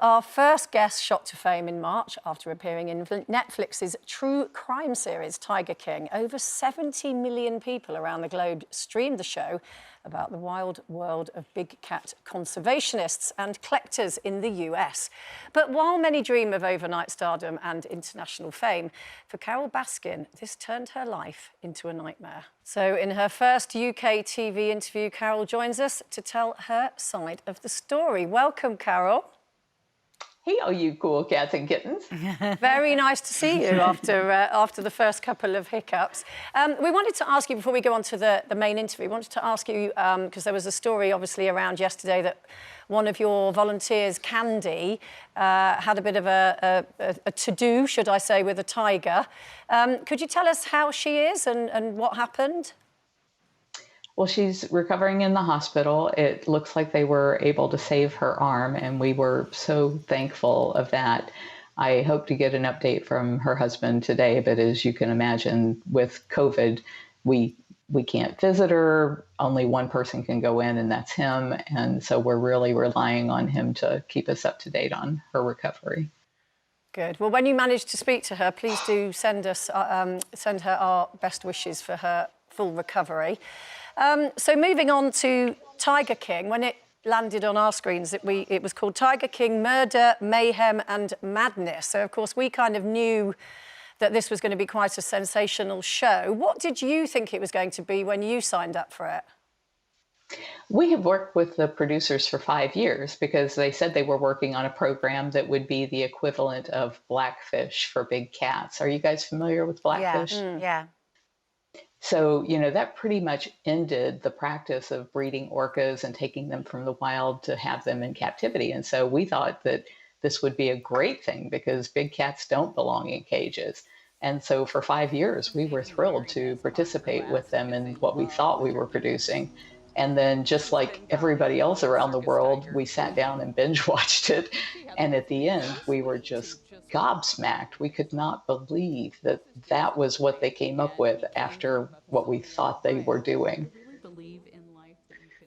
Our first guest shot to fame in March after appearing in Netflix's true crime series, Tiger King. Over 70 million people around the globe streamed the show about the wild world of big cat conservationists and collectors in the US. But while many dream of overnight stardom and international fame, for Carole Baskin, this turned her life into a nightmare. So in her first UK TV interview, Carole joins us to tell her side of the story. Welcome, Carole. Hey, all you cool cats and kittens. Very nice to see you after the first couple of hiccups. We wanted to ask you, before we go on to the main interview, we wanted to ask you, because there was a story obviously around yesterday that one of your volunteers, Candy, had a bit of a to-do, should I say, with a tiger. Could you tell us how she is and what happened? Well, she's recovering in the hospital. It looks like they were able to save her arm, and we were so thankful of that. I hope to get an update from her husband today, but as you can imagine, with COVID, we can't visit her. Only one person can go in, and that's him. And so we're really relying on him to keep us up to date on her recovery. Good. Well, when you manage to speak to her, please do send her our best wishes for her full recovery. So moving on to Tiger King, when it landed on our screens, it was called Tiger King: Murder, Mayhem and Madness. So, of course, we kind of knew that this was going to be quite a sensational show. What did you think it was going to be when you signed up for it? We have worked with the producers for 5 years because they said they were working on a program that would be the equivalent of Blackfish for big cats. Are you guys familiar with Blackfish? Yeah. So, you know, that pretty much ended the practice of breeding orcas and taking them from the wild to have them in captivity. And so we thought that this would be a great thing because big cats don't belong in cages. And so for 5 years, we were thrilled to participate with them in what we thought we were producing. And then just like everybody else around the world, we sat down and binge watched it. And at the end, we were just gobsmacked. We could not believe that that was what they came up with after what we thought they were doing.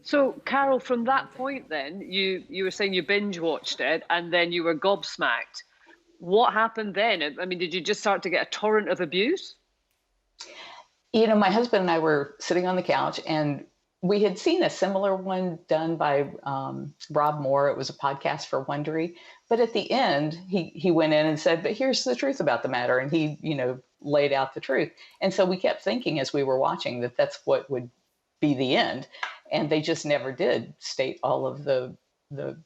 So, Carole, from that point then, you were saying you binge watched it and then you were gobsmacked. What happened then? I mean, did you just start to get a torrent of abuse? You know, my husband and I were sitting on the couch and we had seen a similar one done by Rob Moore. It was a podcast for Wondery. But at the end, he went in and said, but here's the truth about the matter. And he, you know, laid out the truth. And so we kept thinking as we were watching that that's what would be the end. And they just never did state all of the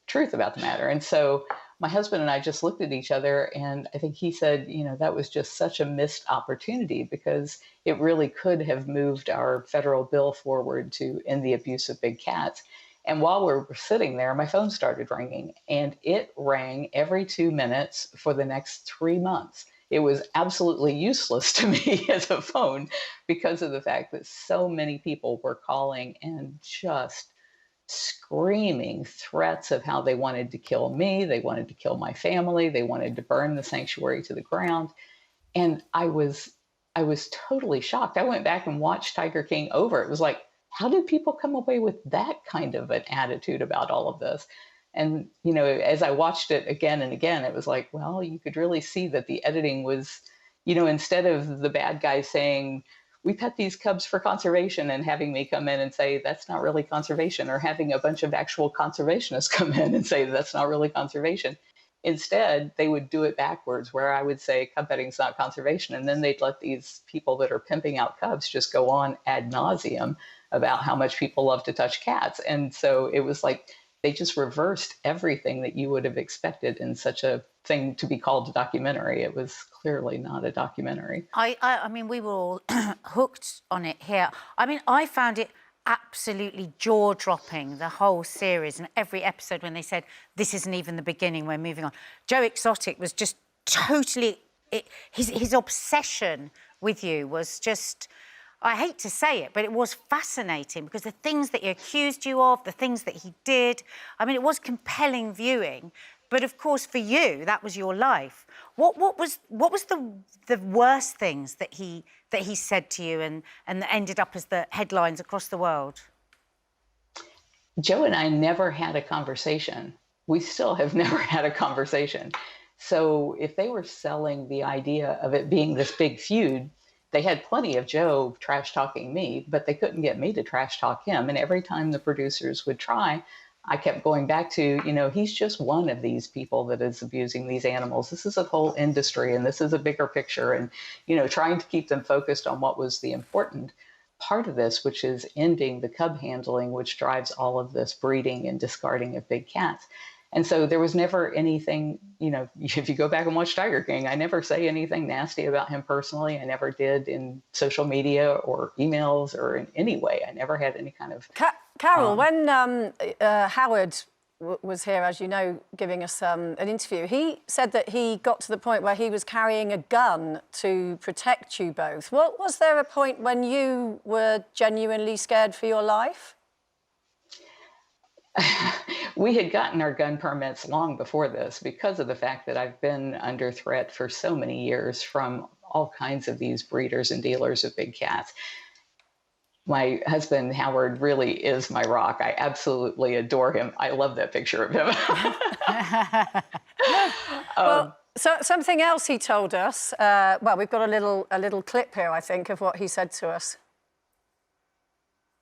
truth about the matter. And so my husband and I just looked at each other, and I think he said, you know, that was just such a missed opportunity because it really could have moved our federal bill forward to end the abuse of big cats. And while we were sitting there, my phone started ringing, and it rang every 2 minutes for the next 3 months. It was absolutely useless to me as a phone because of the fact that so many people were calling and just screaming threats of how they wanted to kill me, they wanted to kill my family, they wanted to burn the sanctuary to the ground. And I was totally shocked. I went back and watched Tiger King over. It was like, how did people come away with that kind of an attitude about all of this? And, you know, as I watched it again and again, it was like, well, you could really see that the editing was, you know, instead of the bad guy saying, we pet these cubs for conservation, and having me come in and say, that's not really conservation, or having a bunch of actual conservationists come in and say, that's not really conservation. Instead, they would do it backwards, where I would say, cub petting is not conservation. And then they'd let these people that are pimping out cubs just go on ad nauseum about how much people love to touch cats. And so it was like, they just reversed everything that you would have expected in such a thing to be called a documentary. It was clearly not a documentary. I mean, we were all hooked on it here. I mean, I found it absolutely jaw-dropping, the whole series, and every episode when they said, this isn't even the beginning, we're moving on. Joe Exotic was just totally... His obsession with you was just... I hate to say it, but it was fascinating because the things that he accused you of, the things that he did, I mean, it was compelling viewing. But of course, for you, that was your life. What was the worst things that he said to you and that ended up as the headlines across the world? Joe and I never had a conversation we still have never had a conversation. So if they were selling the idea of it being this big feud, they had plenty of Joe trash talking me, but they couldn't get me to trash talk him. And every time the producers would try, I kept going back to, he's just one of these people that is abusing these animals. This is a whole industry, and this is a bigger picture. And, trying to keep them focused on what was the important part of this, which is ending the cub handling, which drives all of this breeding and discarding of big cats. And so there was never anything, if you go back and watch Tiger King, I never say anything nasty about him personally. I never did in social media or emails or in any way. I never had any kind of... Carole, when Howard was here, as you know, giving us an interview, he said that he got to the point where he was carrying a gun to protect you both. Was there a point when you were genuinely scared for your life? We had gotten our gun permits long before this because of the fact that I've been under threat for so many years from all kinds of these breeders and dealers of big cats. My husband, Howard, really is my rock. I absolutely adore him. I love that picture of him. Well, so something else he told us, we've got a little clip here, I think, of what he said to us.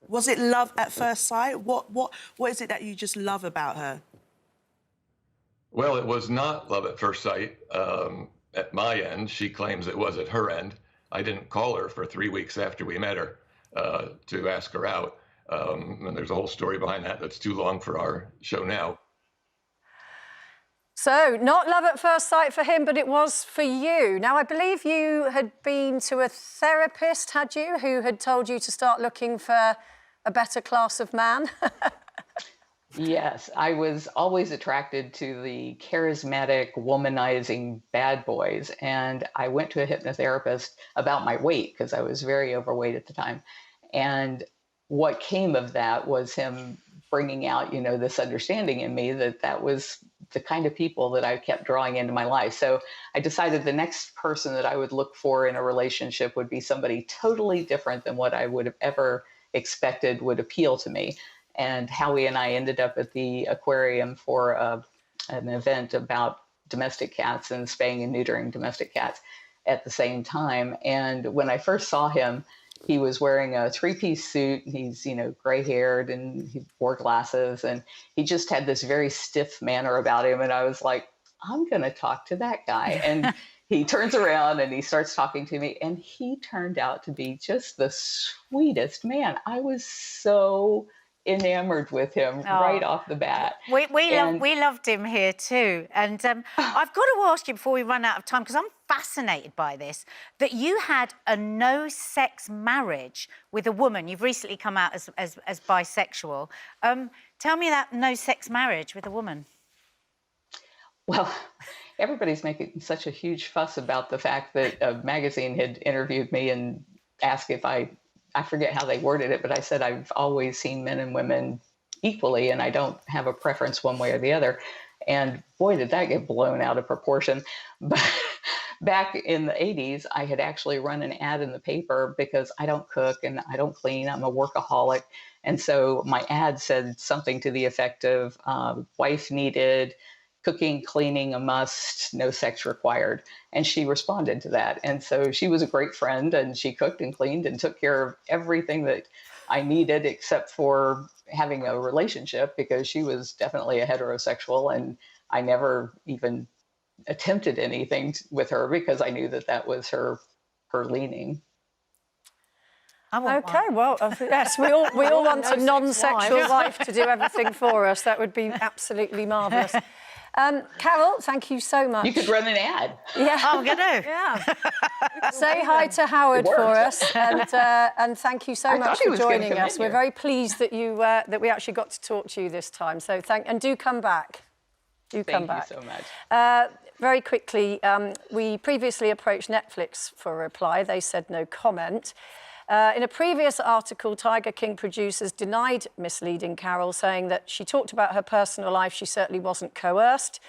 Was it love at first sight? What is it that you just love about her? Well, it was not love at first sight. At my end, she claims it was at her end. I didn't call her for 3 weeks after we met her to ask her out. And there's a whole story behind that that's too long for our show now. So, not love at first sight for him, but it was for you. Now, I believe you had been to a therapist, had you, who had told you to start looking for a better class of man? Yes, I was always attracted to the charismatic, womanizing bad boys. And I went to a hypnotherapist about my weight because I was very overweight at the time. And what came of that was him bringing out, this understanding in me that was the kind of people that I kept drawing into my life. So I decided the next person that I would look for in a relationship would be somebody totally different than what I would have ever expected would appeal to me. And Howie and I ended up at the aquarium for an event about domestic cats and spaying and neutering domestic cats at the same time. And when I first saw him, he was wearing a 3-piece suit. He's, gray haired and he wore glasses and he just had this very stiff manner about him. And I was like, I'm going to talk to that guy. And he turns around and he starts talking to me and he turned out to be just the sweetest man. I was so enamored with him right off the bat. We loved him here too. And I've got to ask you before we run out of time, because I'm fascinated by this, that you had a no-sex marriage with a woman. You've recently come out as bisexual. Tell me that no-sex marriage with a woman. Well, everybody's making such a huge fuss about the fact that a magazine had interviewed me and asked if I forget how they worded it, but I said I've always seen men and women equally and I don't have a preference one way or the other. And boy, did that get blown out of proportion. But back in the 80s, I had actually run an ad in the paper because I don't cook and I don't clean. I'm a workaholic. And so my ad said something to the effect of wife needed, cooking, cleaning a must, no sex required. And she responded to that. And so she was a great friend and she cooked and cleaned and took care of everything that I needed except for having a relationship, because she was definitely a heterosexual and I never even attempted anything with her because I knew that was her leaning. Okay, well, yes, we all want a non-sexual wife to do everything for us. That would be absolutely marvellous. Carole, thank you so much. You could run an ad. Yeah, I'm going to. Yeah. Say hi to Howard for us, and thank you so much for joining us. We're very pleased that that we actually got to talk to you this time. So and do come back. Come back. Thank you so much. Very quickly, we previously approached Netflix for a reply. They said no comment. In a previous article, Tiger King producers denied misleading Carole, saying that she talked about her personal life. She certainly wasn't coerced.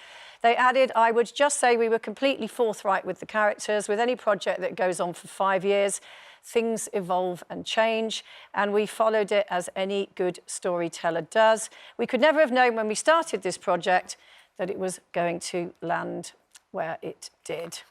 They added, I would just say we were completely forthright with the characters. With any project that goes on for 5 years, things evolve and change, and we followed it as any good storyteller does. We could never have known when we started this project that it was going to land where it did.